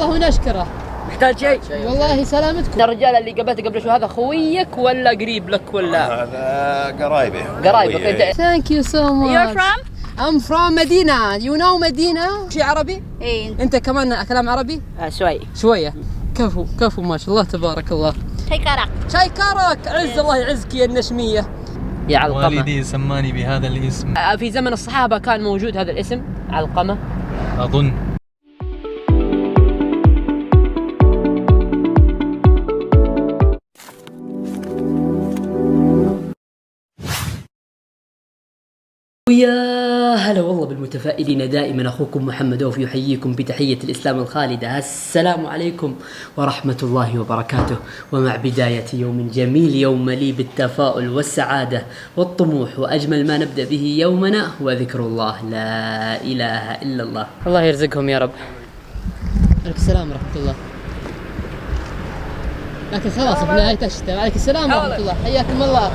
الله نشكره. محتاج شيء؟ والله سلامتكم. الرجال اللي قابلته قبل شوي هذا خويك ولا قريب لك ولا؟ هذا قرايبي. قرايبك. Thank you so much. You're from? I'm from Medina. You know Medina? شيء عربي؟ إيه. أنت كمان كلام عربي؟ شوي. شوية. كفو ما شاء الله تبارك الله. شاي كرك. شاي كرك. عز الله يعزك يا النشمية. يا علقمة. والدي سماني بهذا الاسم. في زمن الصحابة كان موجود هذا الاسم علقمة؟ أظن. ويا هلا والله بالمتفائلين دائما. أخوكم محمد أوف يحييكم بتحية الإسلام الخالدة. السلام عليكم ورحمة الله وبركاته. ومع بداية يوم جميل، يوم مليء بالتفاؤل والسعادة والطموح، وأجمل ما نبدأ به يومنا هو ذكر الله، لا إله إلا الله. الله يرزقهم يا رب. عليك السلام ورحمة الله. لكن خلاص في نهاية الشتاء. عليك السلام ورحمة الله. حياكم الله.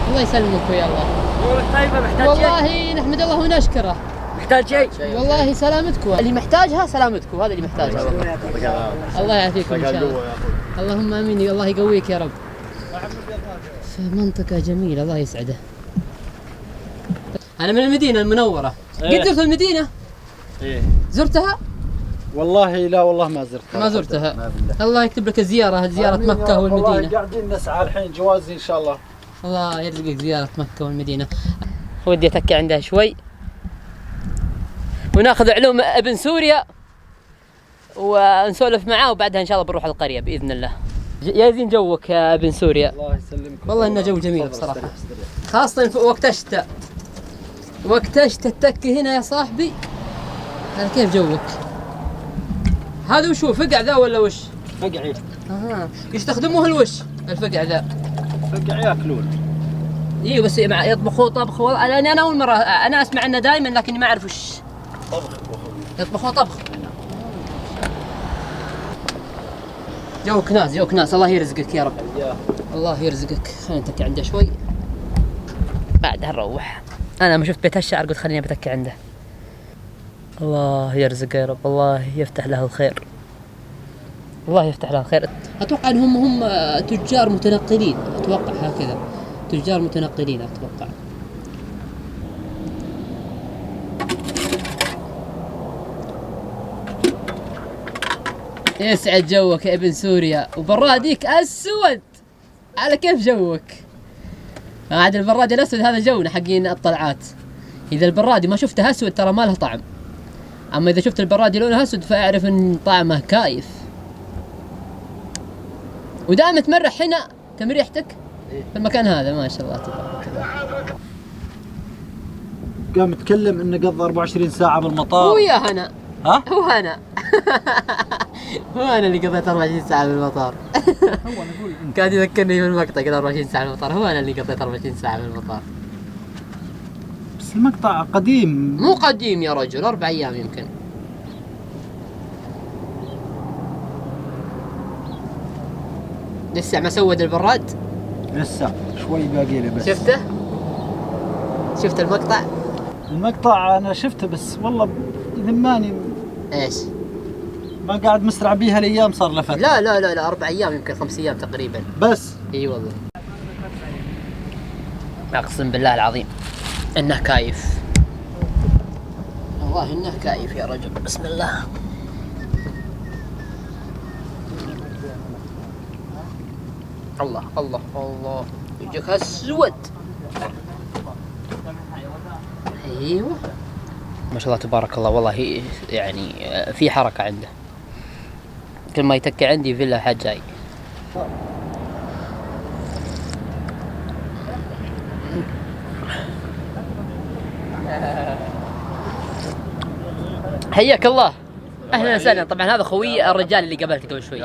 الله يسلمك ويا الله. طيبة محتاج شيء؟ والله نحمد الله ونشكره. محتاج شيء؟ والله سلامتكم. اللي محتاجها سلامتكم، هذا اللي محتاجها والله. الله يعافيكم إن شاء الله. اللهم آمين. الله يقويك يا رب. في منطقة جميلة الله يسعده. أنا من المدينة المنورة. قد زرت المدينة؟ إيه. زرتها؟ والله لا والله ما زرتها. ما زرتها. الله يكتب لك زيارة مكة والمدينة. والله قاعدين نسعى الحين جوازي إن شاء الله. الله يرزقك زيارة مكة والمدينة. ودي أتكي عندها شوي وناخذ علوم ابن سوريا ونسولف معاه، وبعدها إن شاء الله بنروح القرية بإذن الله. يا زين جوك يا ابن سوريا. الله يسلمك. والله إنه جو جميل بصراحة، خاصة في وقت الشتاء. وقت الشتاء التكي هنا يا صاحبي. هذا كيف جوك؟ هذا وش هو، فقع ذا ولا وش؟ فقعي. يستخدموه الوش الفقع ذا. فقع ياكلون. ايوه بس يطبخوه طبخ. والله انا اول مرة انا اسمع عنه دائما، لكني ما اعرف وش. طبخ. يطبخوه طبخ. جوك ناس. الله يرزقك يا رب. الله يرزقك. خلينا نتكي عنده شوي بعدها نروح. انا لما شفت بيت الشعر قلت خليني بتكي عنده. الله يرزقه يا رب. الله يفتح له الخير. الله يفتح له الخير. اتوقع انهم تجار متنقلين، اتوقع هكذا. تجار متنقلين اتوقع. يسعد جوك يا ابن سوريا. وبراديك اسود. على كيف جوك؟ عاد البراد الاسود هذا جونا حقين الطلعات. اذا البرادي ما شفته اسود ترى ما له طعم. اما اذا شفت البرادي لونه اسود فاعرف ان طعمه كايف. ودائما تمرح هنا كم ريحتك في المكان هذا ما شاء الله تبارك الله. قام يتكلم انه قضى 24 ساعة بالمطار. هو يا هنا. ها؟ هو انا. هو انا اللي قضيت 24 ساعة بالمطار. قاعد يذكرني بالمقطع قضى 24 ساعة بالمطار. هو انا اللي قضيت 24 ساعة بالمطار. بس المقطع قديم. مو قديم يا رجل، 4 أيام يمكن. لسه ما سود البراد؟ لسه شوي باقي له بس. شفته؟ شفت المقطع؟ المقطع انا شفته بس والله ذماني. ايش؟ ما قاعد مسرع بيها الايام صار له فترة. لا 4 أيام يمكن 5 أيام تقريبا. بس. اي والله. اقسم بالله العظيم انه كايف. والله انه كايف يا رجل. بسم الله. الله يجيك اسود. ايوه ما شاء الله تبارك الله. والله يعني في حركة عنده. كل ما يتكي عندي فيلا حد جاي. حياك الله. اهلا وسهلا. طبعا هذا خوي الرجال اللي قابلته قبل شوي.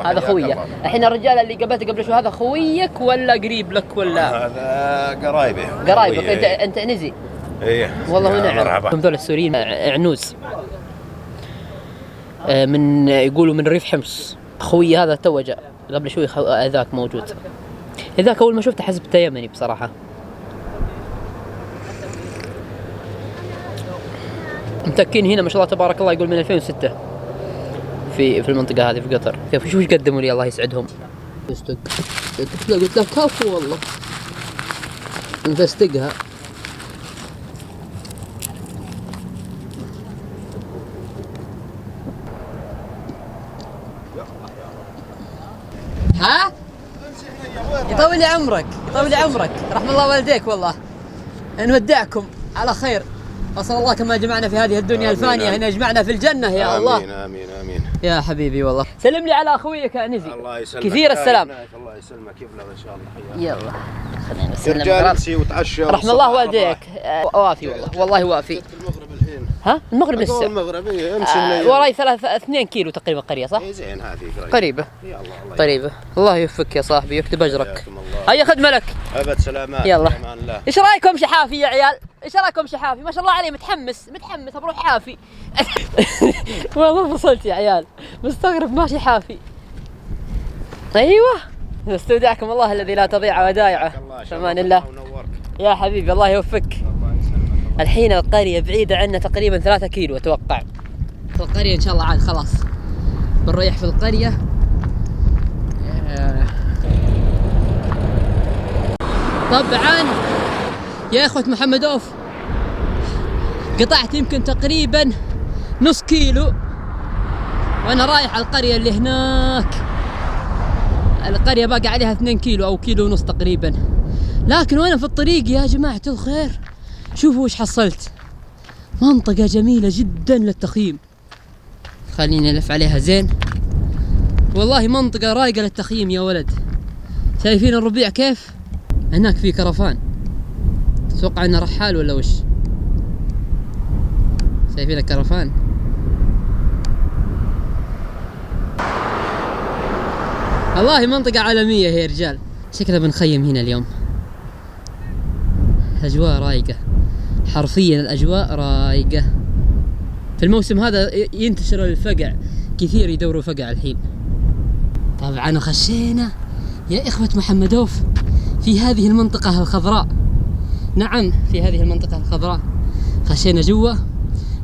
هذا خويه. الحين الرجال اللي قابلته قبل شوي هذا خويك ولا قريب لك ولا؟ هذا قرايبي. قرايبك. انت نزي. ايه والله ونعم. مرحبا. هم ذول السوريين عنوز. من يقولوا من ريف حمص. خوي هذا تو جاء قبل شوي. ذاك موجود. ذاك اول ما شفته حسبته يمني بصراحه. متكين هنا ما شاء الله تبارك الله. يقول من 2006 في المنطقة هذه في قطر. شوف ايش قدموا لي الله يسعدهم. قلت له كفو والله نفستقها. ها؟ يطول لي عمرك يطول لي عمرك، رحم الله والديك والله. نودعكم على خير، أسأل الله كما جمعنا في هذه الدنيا الفانية أن يجمعنا في الجنة يا الله. آمين آمين آمين يا حبيبي والله. سلم لي على أخويك أنزي. الله يسلمك كثير السلام. الله يسلمك يبلغ إن شاء الله. يلا خلينا نسلم. رجال امسي وتعشى. رحم الله والديك. وافي والله وافي. المغرب الحين. ها؟ المغرب لسه. المغرب امسي وراي 2 كيلو تقريبا قرية صح؟ زين هذه قريبة. يا الله قريبة. الله يوفقك يا صاحبي ويكتب أجرك. حياكم الله. هيا خدمة لك. أبد سلامات. يلا. أمان الله. ايش رايكم شحافي يا عيال؟ ايش رايكم شحافي؟ ما شاء الله عليه متحمس بروح حافي. والله فصلت يا عيال، مستغرب ماشي حافي. ايوه استودعكم الله الذي لا تضيع ودائعه. في امان الله يا حبيبي، الله يوفقك. الحين القرية بعيدة عنا تقريبا 3 كيلو اتوقع. في القرية ان شاء الله عاد خلاص بنريح في القرية. طبعا يا اخوة محمد اوف قطعت يمكن تقريبا نص كيلو وانا رايح على القرية اللي هناك. القرية باقي عليها 2 كيلو او كيلو ونص تقريبا، لكن وانا في الطريق يا جماعة الخير شوفوا وش حصلت. منطقة جميلة جدا للتخييم، خليني الف عليها زين. والله منطقة رايقة للتخييم يا ولد. شايفين الربيع كيف؟ هناك في كرفان، تتوقع انه رحال ولا وش؟ شايفين الكرفان؟ والله منطقة عالمية يا رجال. شكلها بنخيم هنا اليوم. أجواء رايقة حرفيا، الأجواء رايقة. في الموسم هذا ينتشر الفقع كثير، يدوروا فقع الحين. طبعا خشينا يا إخوة محمدوف في هذه المنطقة الخضراء. نعم في هذه المنطقة الخضراء خشينا جوا.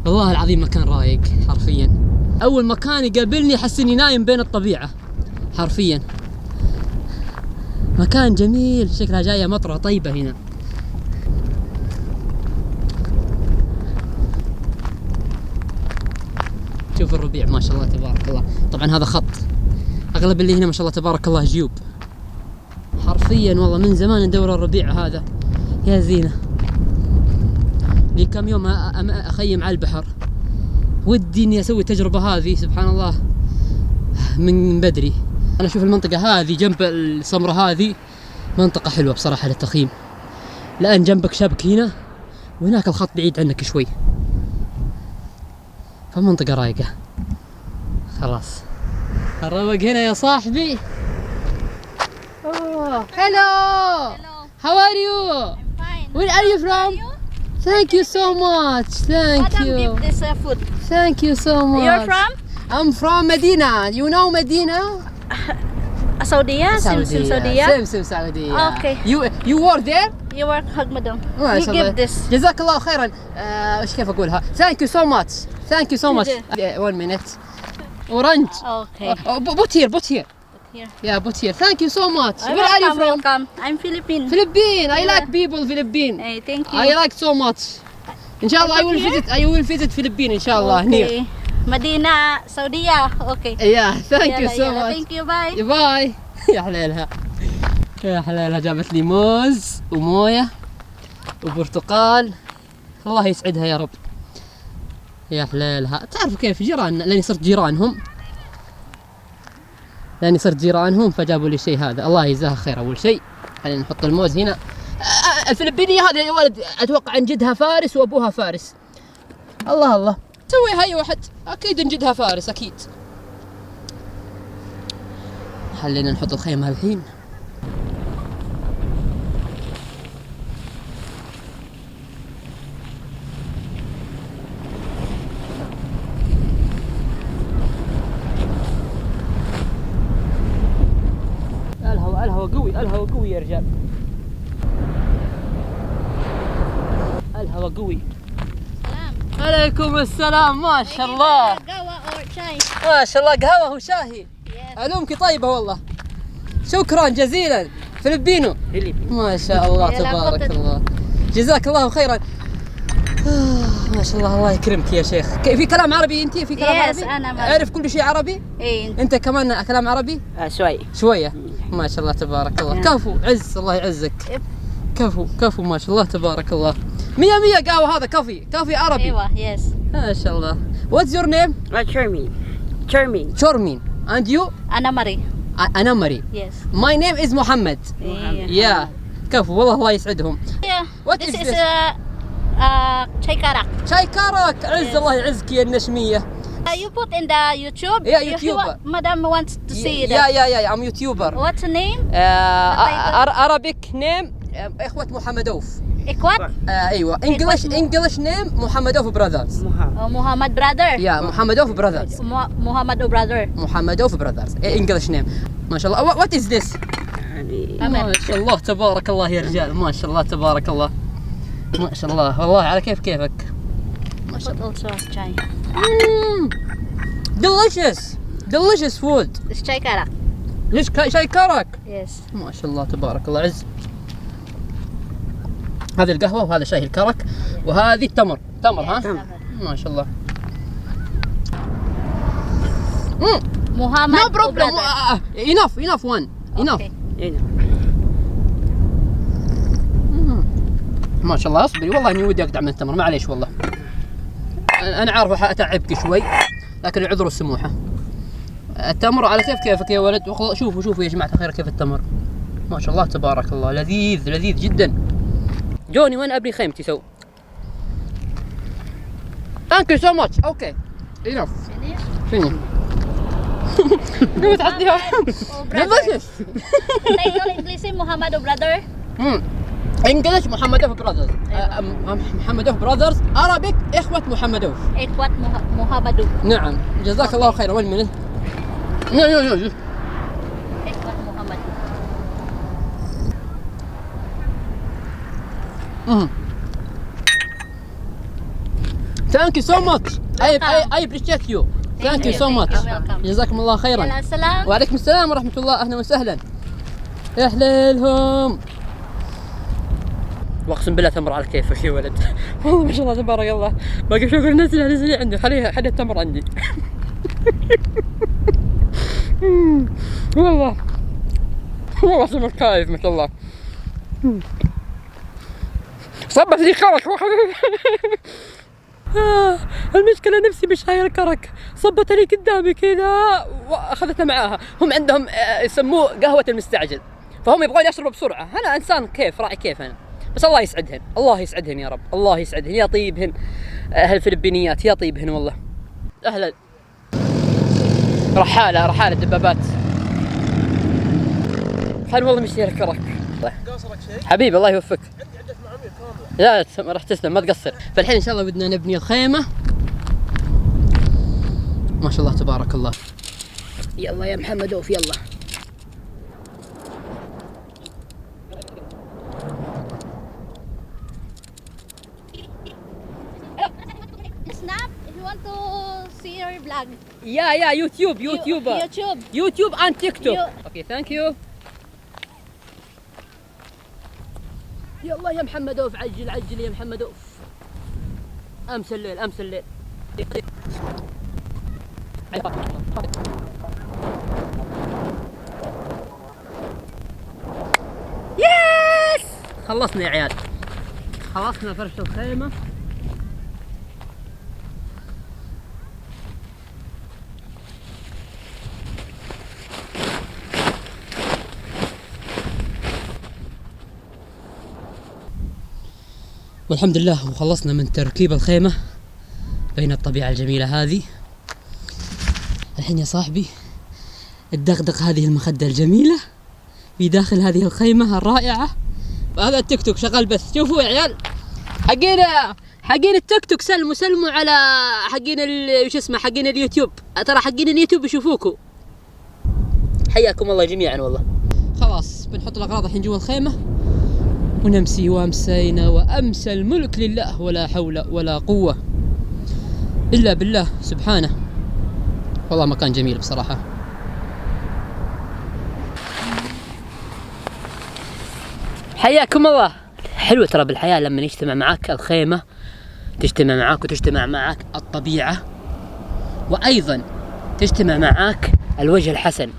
والله العظيم مكان رايق حرفيا. أول مكان يقابلني أحس إني نايم بين الطبيعة حرفيا. مكان جميل، شكلها جاية مطرة طيبة هنا. شوف الربيع ما شاء الله تبارك الله. طبعا هذا خط، أغلب اللي هنا ما شاء الله تبارك الله جيوب حرفيا. والله من زمان ندور الربيع هذا يا زينة. لي كم يوم أخيم على البحر، ودي إني أسوي التجربة هذه سبحان الله من بدري. أنا أشوف المنطقة هذه جنب السمرة هذه منطقة حلوة بصراحة للتخييم، لأن جنبك شبك هنا وهناك الخط بعيد عنك شوي، فمنطقة رايقة. خلاص الروق هنا يا صاحبي. Hello. How are you? I'm fine. Where are you from? Thank you so much. Thank Madam, you. give this food. Thank you so much. You're from? I'm from Medina. You know Medina? Saudi. Same Saudi. Okay. You work there? You work hard, madam. ما You شاء الله. give this. جزاك الله خيرا. ايش كيف اقولها؟ Thank you so much. Thank you so much. 1 minute. Orange. Okay. Put here. Here. Yeah, put here. Thank you so much. Where are you from? Welcome. I'm Philippine. Philippines. I Yeah. like people Philippines. Hey, thank you. I like so much. Inshallah I will visit. I will visit Philippines inshallah near. Okay. Medina, Saudi. Okay. Yeah, thank you يلا so يلا. much. Thank you. Bye. باي. يا حليلها يا حليلها، جابت لي موز ومويه وبرتقال، الله يسعدها يا رب. يا حليلها. تعرفوا كيف جيراننا، لاني صرت جيرانهم فجابوا لي الشيء هذا، الله يجزاها خير. اول شيء خلينا نحط الموز هنا. الفلبينية هذه يا ولد اتوقع ان جدها فارس وابوها فارس. الله سويها اي واحد، اكيد ان جدها فارس اكيد. خلينا نحط الخيمة الحين. الهواء قوي يا رجال، الهواء قوي. Salam. عليكم السلام ما شاء الله. Gawa or شاي. ما شاء الله قهوة وشاهي. Yes. علومك طيبة والله. شكرا جزيلا. فلبينو. ما شاء الله يلا تبارك فضل. الله. جزاك الله خيرا. ما شاء الله الله يكرمك يا شيخ. في كلام عربي انت؟ في كلام Yes, عربي؟ أنا ما- اعرف كل شيء عربي؟ إيه. انت كمان كلام عربي؟ شوي. شوية. ما شاء الله تبارك الله. كفو عز الله يعزك. Yep. كفو ما شاء الله تبارك الله. 100 قهوة هذا كافي عربي. أيوة. Yes. ما شاء الله. What's your name؟ Charming. Chormin. And you؟ Ana Marie. أنا مري. Yes. My name is محمد. Yeah. كفو والله الله يسعدهم. Yeah. What This is is this? chai karak. شاي كرك. عز الله يعزك يا النشمية. You put in the YouTube. Yeah, If YouTuber. Madam wants to see Yeah, that. I'm YouTuber. What's the name? Arabic name إخوة محمدوف. Ikwat? أيوة. English name محمدوف brothers. Muhammad brother. Yeah, محمدوف brothers. Muhammad brother. محمدوف brothers. English name. ما شاء الله. What is this؟ ما شاء الله تبارك الله يا رجال. ما شاء الله تبارك الله. ما شاء الله والله على كيفك. Put also chai. Delicious food. It's chai karak. ليش شاي كرك؟ Yes. ما شاء الله تبارك الله عز. هذه القهوة وهذا شاي الكرك وهذه التمر. تمر ها؟ ما شاء الله. Muhammad No problem. brother. Enough one. Enough. Okay. ما شاء الله اصبري والله اني ودي اقطع من التمر معليش والله. انا عارف اتعبك شوي لكن العذر السموحة. التمر على كيفك يا ولد. شوفوا يا جماعة الخير كيف التمر. ما شاء الله تبارك الله لذيذ جدا. جوني وين ابني خيمتي سو. Thank you so much. Okay. Enough. Finish. قوم تعطيها. Delicious. Title English Muhammad brother. English محمدوف brothers. محمدوف brothers. Arabic إخوة محمدوف. Ikwat Muhammad. نعم جزاك الله خيرا. وين منه؟ Ikwat Muhammad. Thank you so much. I appreciate you. Thank you so much. You're welcome. جزاكم الله خيرا. يلا السلام. وعليكم السلام ورحمة الله. أهلا وسهلا. يا حليلهم. واقسم بالله تمر على كيفك يا ولد. والله ما شاء الله تبارك الله. باقي شكر نزلي عندي. خليها التمر عندي. والله سمك كايف ما شاء الله. صبت لي كرك. المشكلة نفسي بشاي الكرك صبت لي قدامي كذا واخذتها معاها. هم عندهم يسموه قهوة المستعجل فهم يبغون يشربوا بسرعة. أنا إنسان كيف راعي كيف أنا. بس الله يسعدهن يا رب. الله يسعدهن يا طيبهن. هالفلبينيات يا طيبهن والله. أهلا. رحالة دبابات. خل والله مشي الكرك. حبيبي الله يوفقك. لا راح تسلم ما تقصر. فالحين ان شاء الله بدنا نبني الخيمة. ما شاء الله تبارك الله. يلا يا محمدوف يلا. Snap if you want to see your vlog. يا يوتيوبر. يوتيوب and TikTok. اوكي ثانك يو. يلا يا محمدوف عجل يا محمدوف. امس الليل. يس خلصنا يا عيال. خلصنا فرش الخيمة. والحمد لله وخلصنا من تركيب الخيمة بين الطبيعة الجميلة هذه. الحين يا صاحبي الدغدغ هذه المخدة الجميلة في داخل هذه الخيمة الرائعة. وهذا التيك توك شغال بث. شوفوا يا عيال حقين التيك توك سلموا على حقين اليوتيوب. ترى حقين اليوتيوب يشوفوكوا. حياكم الله جميعا والله. خلاص بنحط الأغراض الحين جوا الخيمة ونمسي وامسينا وامسى الملك لله ولا حول ولا قوة إلا بالله سبحانه. والله مكان جميل بصراحة. حياكم الله. حلوة ترى بالحياة لما يجتمع معك الخيمة، تجتمع معك وتجتمع معك الطبيعة، وأيضا تجتمع معك الوجه الحسن.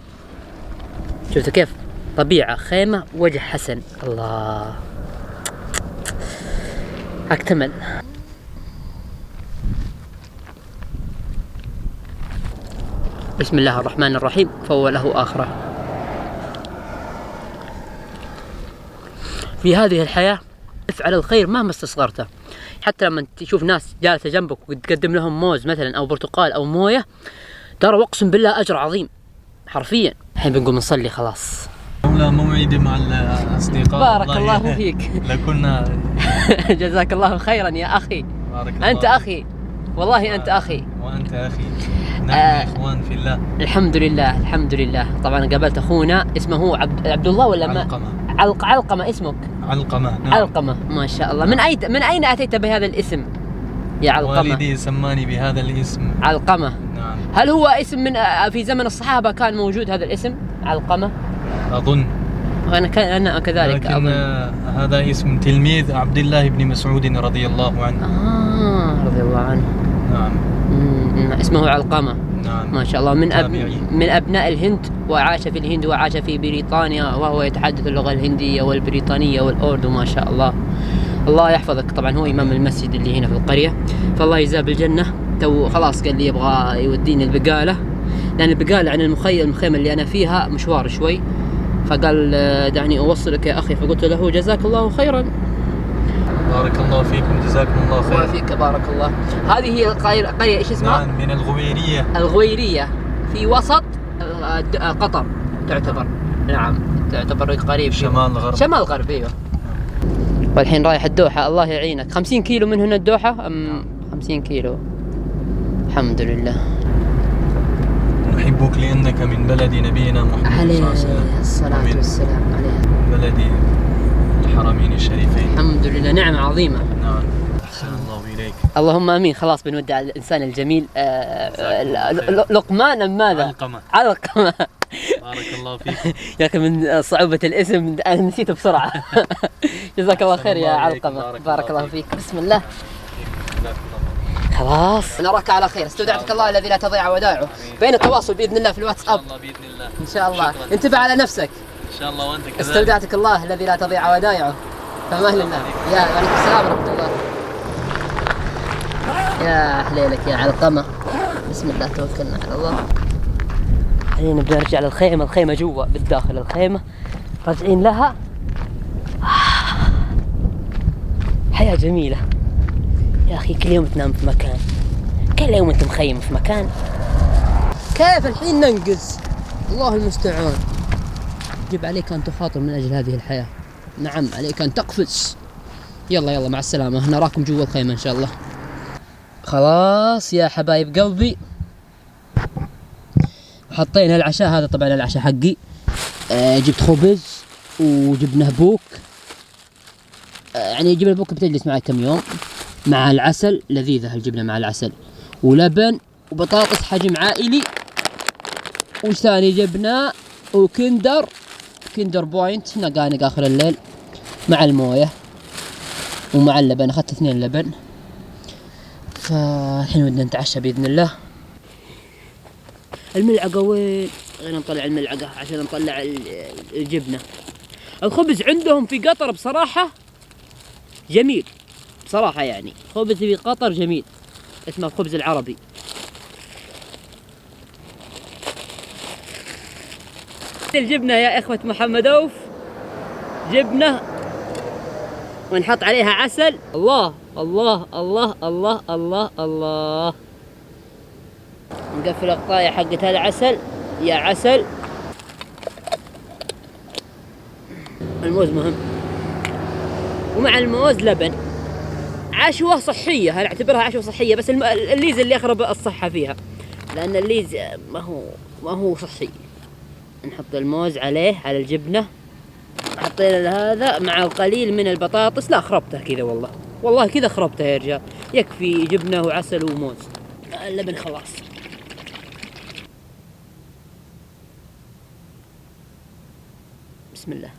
شفت كيف؟ طبيعة، خيمة، وجه حسن. الله أكتمل. بسم الله الرحمن الرحيم. فهو له آخرة. في هذه الحياة افعل الخير مهما استصغرته. حتى لما تشوف ناس جالسة جنبك وتقدم لهم موز مثلا أو برتقال أو موية، ترى واقسم بالله أجر عظيم حرفيا. الحين بنقوم نصلي خلاص. لولا موعدي مع الأصدقاء بارك الله فيك. لكنا جزاك الله خيرا يا أخي. بارك الله أنت أخي والله، أنت أخي وأنت أخي. نحن إخوان في الله. الحمد لله الحمد لله. طبعا قابلت أخونا اسمه هو عبد الله ولا ما؟ علقمة اسمك؟ علقمة. نعم. علقمة ما شاء الله. من أين أتيت بهذا الاسم يا علقمة؟ والدي سماني بهذا الاسم علقمة. نعم. هل هو اسم من في زمن الصحابة كان موجود هذا الاسم علقمة؟ أظن. أنا كذلك لكن أظن. هذا اسم تلميذ عبد الله بن مسعود رضي الله عنه. رضي الله عنه. نعم. اسمه علقمة. نعم. ما شاء الله. من أبناء الهند، وعاش في الهند وعاش في بريطانيا، وهو يتحدث اللغة الهندية والبريطانية والأردو ما شاء الله. الله يحفظك. طبعا هو إمام المسجد اللي هنا في القرية، فالله يجزاه بالجنة. تو خلاص قال لي يبغى يوديني البقالة، لأن البقالة عن الخيمة اللي أنا فيها مشوار شوي، فقال دعني أوصلك يا أخي. فقلت له جزاك الله خيرا. بارك الله فيكم. جزاكم الله خير. وفيك بارك الله. هذه هي القرية ايش اسمها؟ نعم، من الغويرية. الغويرية في وسط قطر تعتبر. نعم تعتبر قريب شمال غرب. شمال غرب ايوه. والحين رايح الدوحة. الله يعينك. 50 كيلو من هنا الدوحة أم 50 كيلو؟ الحمد لله. نحبك لأنك من بلد نبينا محمد صلى الله عليه وسلم. عليه الصلاة والسلام. عليه بلد الحرمين الشريفين. الحمد لله. نعمة عظيمة. نعم. أحسن الله إليك. اللهم امين. خلاص بنودع الانسان الجميل لقمان ام ماذا؟ علقمة. بارك الله فيك. يا اخي من صعوبة الاسم انا نسيته بسرعة. جزاك الله خير يا علقمة. بارك الله فيك. بسم الله. خلاص نراك على خير. استودعتك الله الذي لا تضيع ودائعه. بين التواصل باذن الله في الواتساب. إن شاء الله بإذن الله. ان شاء الله. شكراً. انتبه على نفسك. إن شاء الله وأنت كذلك. استودعتك الله الذي لا تضيع ودائعه. فمهل الله. يا وعليكم السلام ورحمة الله. يا حليلك يا علقمة. بسم الله توكلنا على الله. الحين نبدأ نرجع للخيمة. الخيمة جوا بالداخل. الخيمة راجعين لها. حياة جميلة يا أخي. كل يوم تنام في مكان، كل يوم أنت مخيم في مكان. كيف الحين ننقز؟ الله المستعان. يجب عليك أن تخاطر من أجل هذه الحياة. نعم عليك أن تقفز. يلا مع السلامة. نراكم جوا الخيمة إن شاء الله. خلاص يا حبايب قلبي حطينا العشاء. هذا طبعا العشاء حقي. جبت خبز وجبنه بوك. يعني جبنة بوك بتجلس معي كم يوم، مع العسل. لذيذة الجبنة مع العسل، ولبن وبطاطس حجم عائلي. وش ثاني جبناه؟ وكندر بوينت نقانق آخر الليل مع الموية ومع اللبن. أخذت 2 لبن. فالحين بدنا نتعشى بإذن الله. الملعقة وين؟ خلينا نطلع الملعقة عشان نطلع الجبنة. الخبز عندهم في قطر بصراحة جميل بصراحة. يعني خبز في قطر جميل، اسمه الخبز العربي. الجبنة يا إخوة محمدوف، جبنة ونحط عليها عسل. الله الله الله الله الله الله. نقفل القطاية حقت العسل يا عسل. الموز مهم، ومع الموز لبن. عشوة صحية، هل اعتبرها عشوة صحية، بس الليز اللي يخرب الصحة فيها، لأن الليز ما هو صحي. نحط الموز عليه على الجبنة. حطينا هذا مع القليل من البطاطس. لا خربتها كذا والله كذا خربتها يا رجال. يكفي جبنة وعسل وموز. اللبن خلاص. بسم الله.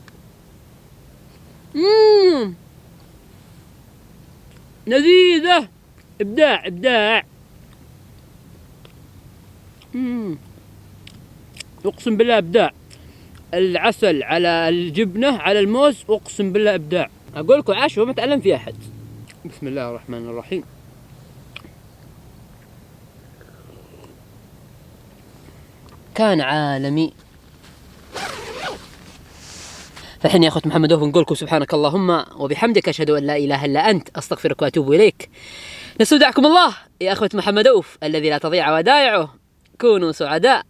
لذيذة، إبداع إبداع. أقسم بالله إبداع. العسل على الجبنة على الموز، أقسم بالله إبداع. أقول لكم عشوة ما تعلم فيها أحد. بسم الله الرحمن الرحيم. كان عالمي. فالحين يا أخوة محمد أوف نقول لكم سبحانك اللهم وبحمدك أشهد أن لا إله إلا أنت أستغفرك وأتوب إليك. نستودعكم الله يا أخوة محمد أوف الذي لا تضيع ودائعه. كونوا سعداء.